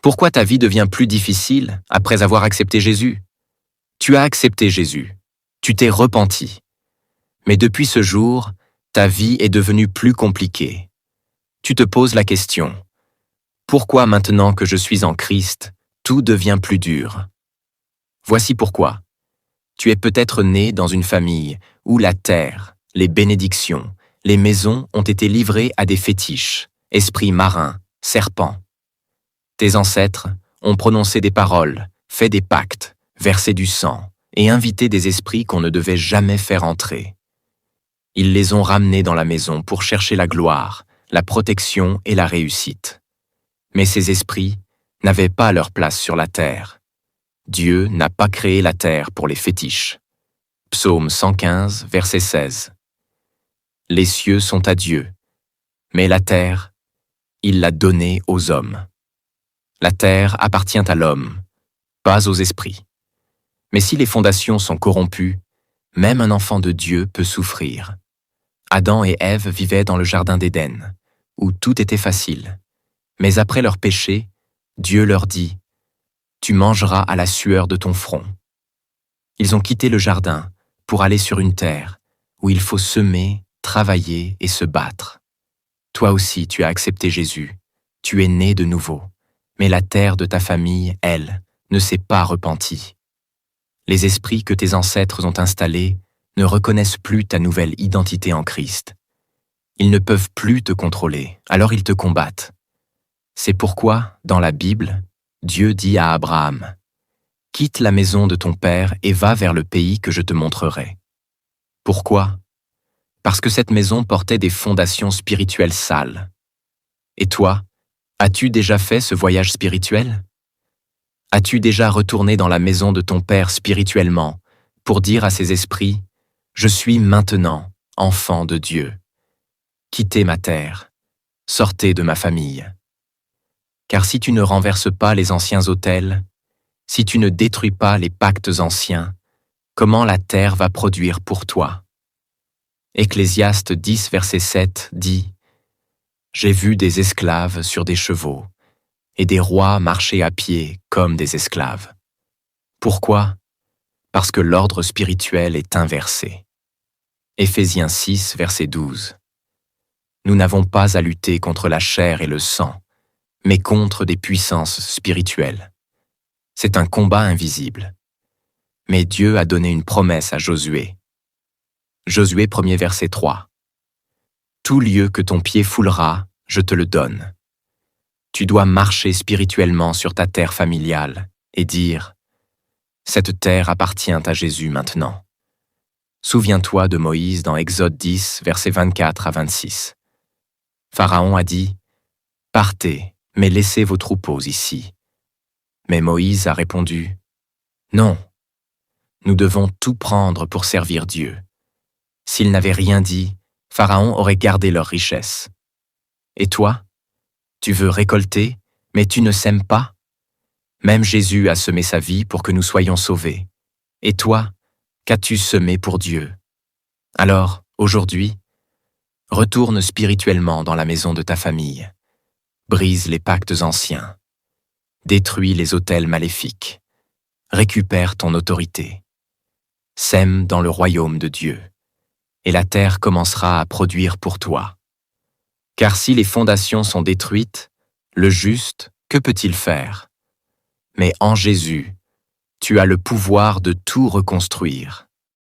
Pourquoi ta vie devient plus difficile après avoir accepté Jésus? Tu as accepté Jésus. Tu t'es repenti. Mais depuis ce jour, ta vie est devenue plus compliquée. Tu te poses la question: pourquoi maintenant que je suis en Christ, tout devient plus dur? Voici pourquoi. Tu es peut-être né dans une famille où la terre, les bénédictions, les maisons ont été livrées à des fétiches, esprits marins, serpents. Tes ancêtres ont prononcé des paroles, fait des pactes, versé du sang et invité des esprits qu'on ne devait jamais faire entrer. Ils les ont ramenés dans la maison pour chercher la gloire, la protection et la réussite. Mais ces esprits n'avaient pas leur place sur la terre. Dieu n'a pas créé la terre pour les fétiches. Psaume 115, verset 16. Les cieux sont à Dieu, mais la terre, il l'a donnée aux hommes. La terre appartient à l'homme, pas aux esprits. Mais si les fondations sont corrompues, même un enfant de Dieu peut souffrir. Adam et Ève vivaient dans le jardin d'Éden, où tout était facile. Mais après leur péché, Dieu leur dit: « Tu mangeras à la sueur de ton front. » Ils ont quitté le jardin pour aller sur une terre où il faut semer, travailler et se battre. Toi aussi, tu as accepté Jésus. Tu es né de nouveau. Mais la terre de ta famille, elle, ne s'est pas repentie. Les esprits que tes ancêtres ont installés ne reconnaissent plus ta nouvelle identité en Christ. Ils ne peuvent plus te contrôler, alors ils te combattent. C'est pourquoi, dans la Bible, Dieu dit à Abraham: « Quitte la maison de ton père et va vers le pays que je te montrerai. » Pourquoi? Parce que cette maison portait des fondations spirituelles sales. Et toi, as-tu déjà fait ce voyage spirituel? As-tu déjà retourné dans la maison de ton père spirituellement pour dire à ces esprits: « Je suis maintenant enfant de Dieu. Quittez ma terre, sortez de ma famille. » Car si tu ne renverses pas les anciens autels, si tu ne détruis pas les pactes anciens, comment la terre va produire pour toi? Ecclésiaste 10, verset 7 dit: « J'ai vu des esclaves sur des chevaux, et des rois marcher à pied comme des esclaves. » Pourquoi? Parce que l'ordre spirituel est inversé. Éphésiens 6, verset 12. Nous n'avons pas à lutter contre la chair et le sang, mais contre des puissances spirituelles. C'est un combat invisible. Mais Dieu a donné une promesse à Josué. Josué 1er verset 3. « Tout lieu que ton pied foulera, je te le donne. » Tu dois marcher spirituellement sur ta terre familiale et dire: « Cette terre appartient à Jésus maintenant. » Souviens-toi de Moïse dans Exode 10, versets 24 à 26. Pharaon a dit: « Partez, mais laissez vos troupeaux ici. » Mais Moïse a répondu: « Non, nous devons tout prendre pour servir Dieu. » S'il n'avait rien dit, Pharaon aurait gardé leur richesse. Et toi, tu veux récolter, mais tu ne sèmes pas? Même Jésus a semé sa vie pour que nous soyons sauvés. Et toi, qu'as-tu semé pour Dieu? Alors, aujourd'hui, retourne spirituellement dans la maison de ta famille. Brise les pactes anciens. Détruis les autels maléfiques. Récupère ton autorité. Sème dans le royaume de Dieu. Et la terre commencera à produire pour toi. Car si les fondations sont détruites, le juste, que peut-il faire? Mais en Jésus, tu as le pouvoir de tout reconstruire.